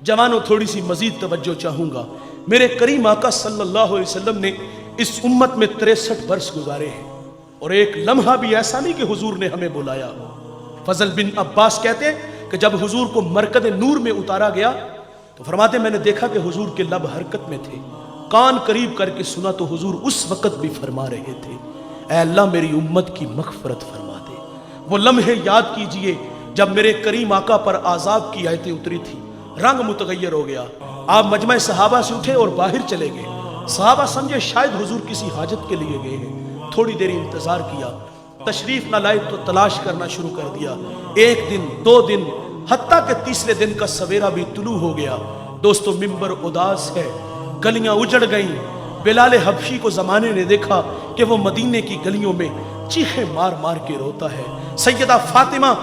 جوانوں تھوڑی سی مزید توجہ چاہوں گا. میرے کریم آقا صلی اللہ علیہ وسلم نے اس امت میں 63 برس گزارے ہیں اور ایک لمحہ بھی ایسا نہیں کہ حضور نے ہمیں بلایا ہو. فضل بن عباس کہتے ہیں کہ جب حضور کو مرکز نور میں اتارا گیا تو فرماتے میں نے دیکھا کہ حضور کے لب حرکت میں تھے, کان قریب کر کے سنا تو حضور اس وقت بھی فرما رہے تھے اے اللہ میری امت کی مغفرت فرما دے. وہ لمحے یاد کیجئے جب میرے کریم آقا پر عذاب کی آیتیں اتری تھی, رنگ متغیر ہو گیا, آپ مجمع صحابہ سے اٹھے اور باہر چلے گئے. صحابہ سمجھے شاید حضور کسی حاجت کے لیے گئے ہیں, تھوڑی دیر انتظار کیا, تشریف نہ لائے تو تلاش کرنا شروع کر دیا. 1 دن 2 دن حتیٰ کہ تیسرے دن کا سویرا بھی طلوع ہو گیا. دوستو ممبر اداس ہے, گلیاں اجڑ گئیں. بلال حبشی کو زمانے نے دیکھا کہ وہ مدینے کی گلیوں میں چیخیں مار مار کے روتا ہے. سیدہ فاطمہ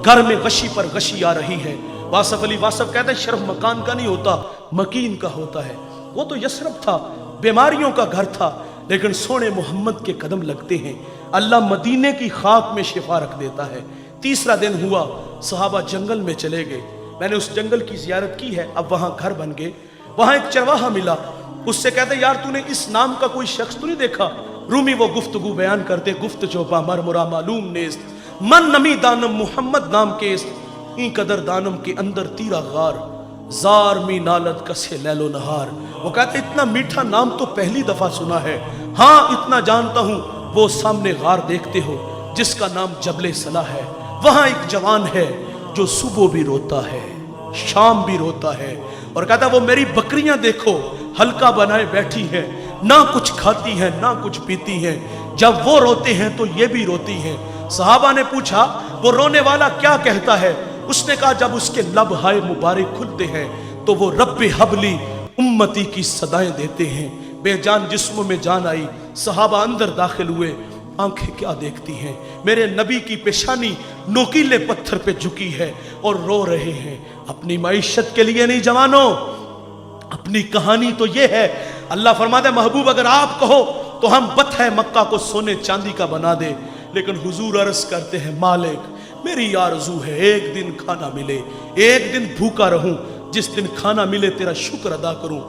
گھر میں غشی پر غشی آ رہی ہے. واصف علی واصف کہتے ہیں شرف مکان کا نہیں ہوتا, مکین کا ہوتا ہے. وہ تو یثرب تھا, بیماریوں کا گھر تھا, لیکن سونے محمد کے قدم لگتے ہیں اللہ مدینے کی خاک میں شفا رکھ دیتا ہے. تیسرا دن ہوا, صحابہ جنگل میں چلے گئے. میں نے اس جنگل کی زیارت کی ہے, اب وہاں گھر بن گئے. وہاں ایک چرواہا ملا, اس سے کہتے یار تو نے اس نام کا کوئی شخص تو نہیں دیکھا؟ رومی وہ گفتگو بیان کرتے, گفت چوپا مرمرا معلوم نیست, من نمی دانم محمد نام کیست, این قدر دانم کے اندر تیرا غار, زار می نالد کسے لیل و نہار. وہ کہتے اتنا میٹھا نام تو پہلی دفعہ سنا ہے, ہاں اتنا جانتا ہوں وہ سامنے غار دیکھتے ہو جس کا نام جبل صلاح ہے. وہاں ایک جوان ہے جو صبح بھی روتا ہے شام بھی روتا ہے, اور کہتا وہ میری بکریاں دیکھو ہلکا بنائے بیٹھی ہے, نہ کچھ کھاتی ہے نہ کچھ پیتی ہے, جب وہ روتے ہیں تو یہ بھی روتی ہیں. صحابہ نے پوچھا وہ رونے والا کیا کہتا ہے؟ اس نے کہا جب اس کے لب ہائے مبارک کھلتے ہیں تو وہ رب حبلی امتی کی صدائیں دیتے ہیں. بے جان جسموں میں جان آئی, صحابہ اندر داخل ہوئے. آنکھیں کیا دیکھتی ہیں, میرے نبی کی پیشانی نوکیلے پتھر پہ جھکی ہے اور رو رہے ہیں. اپنی معیشت کے لیے نہیں جوانوں, اپنی کہانی تو یہ ہے. اللہ فرماتا ہے محبوب اگر آپ کہو تو ہم بطح مکہ کو سونے چاندی کا بنا دے, لیکن حضور عرض کرتے ہیں مالک میری آرزو ہے ایک دن کھانا ملے, ایک دن بھوکا رہوں, جس دن کھانا ملے تیرا شکر ادا کروں,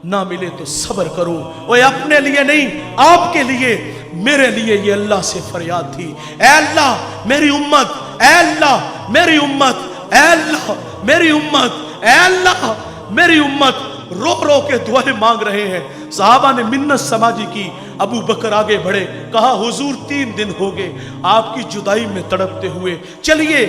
نہ ملے تو صبر کروں. وہ اپنے لیے نہیں آپ کے لیے, میرے لیے یہ اللہ سے فریاد تھی اے اللہ میری امت, اے اللہ میری امت, اے اللہ میری امت, اے اللہ میری امت. رو رو کے دعائیں مانگ رہے ہیں. صحابہ نے منت سماجی کی. ابو بکر آگے بڑھے, کہا حضور 3 دن ہو گئے آپ کی جدائی میں تڑپتے ہوئے, چلیے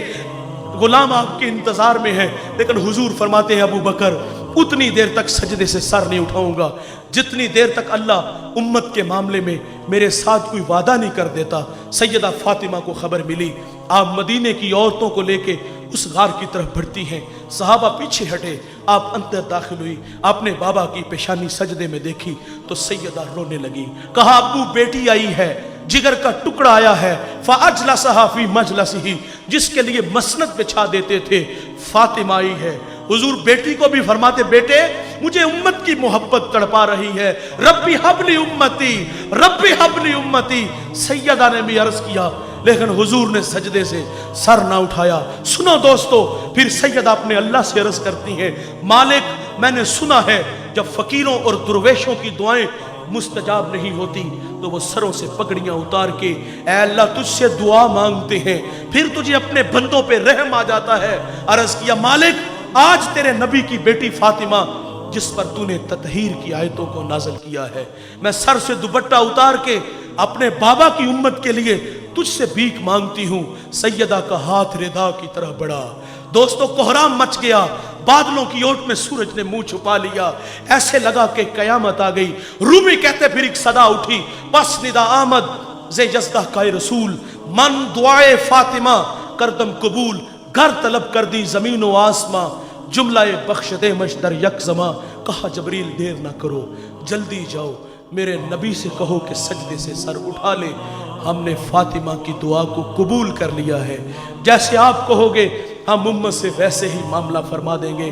غلام آپ کے انتظار میں ہے. لیکن حضور فرماتے ہیں ابو بکر اتنی دیر تک سجدے سے سر نہیں اٹھاؤں گا جتنی دیر تک اللہ امت کے معاملے میں میرے ساتھ کوئی وعدہ نہیں کر دیتا. سیدہ فاطمہ کو خبر ملی, آپ مدینے کی عورتوں کو لے کے اس غار کی طرف بڑھتی ہیں. صحابہ پیچھے ہٹے, آپ اندر داخل ہوئی, آپ نے بابا کی پیشانی سجدے میں دیکھی تو سیدہ رونے لگی. کہا ابو بیٹی آئی ہے, جگر کا ٹکڑا آیا ہے, فاجلسها فی مجلسہ, جس کے لیے مسند بچھا دیتے تھے, فاطمہ آئی ہے. حضور بیٹی کو بھی فرماتے بیٹے مجھے امت کی محبت تڑپا رہی ہے, ربی حبلی امتی, ربی حبلی امتی. سیدہ نے بھی عرض کیا لیکن حضور نے سجدے سے سر نہ اٹھایا. سنو دوستو, پھر سیدہ اپنے اللہ سے عرض کرتی ہیں مالک میں نے سنا ہے جب فقیروں اور درویشوں کی دعائیں مستجاب نہیں ہوتی تو وہ سروں سے پگڑیاں اتار کے اے اللہ تجھ سے دعا مانگتے ہیں, پھر تجھے اپنے بندوں پہ رحم آ جاتا ہے. عرض کیا مالک آج تیرے نبی کی بیٹی فاطمہ جس پر تو نے تطہیر کی آیتوں کو نازل کیا ہے, میں سر سے دوپٹہ اتار کے اپنے بابا کی امت کے لیے تجھ سے بھیک مانگتی ہوں. سیدہ کا ہاتھ ردا کی طرح بڑھا. دوستو کوہرام مچ گیا, بادلوں کی اوٹ میں سورج نے منہ چھپا لیا, ایسے لگا کہ قیامت آ گئی. رومی کہتے پھر ایک صدا اٹھی, پس ندا آمد زے جزدہ کا رسول, من دعائے فاطمہ کردم قبول, گھر طلب کر دی زمین و آسماں, جملہ بخش دے مش در یک زماں. کہا جبریل دیر نہ کرو جلدی جاؤ, میرے نبی سے کہو کہ سجدے سے سر اٹھا لے, ہم نے فاطمہ کی دعا کو قبول کر لیا ہے. جیسے آپ کہو گے ہم امت سے ویسے ہی معاملہ فرما دیں گے.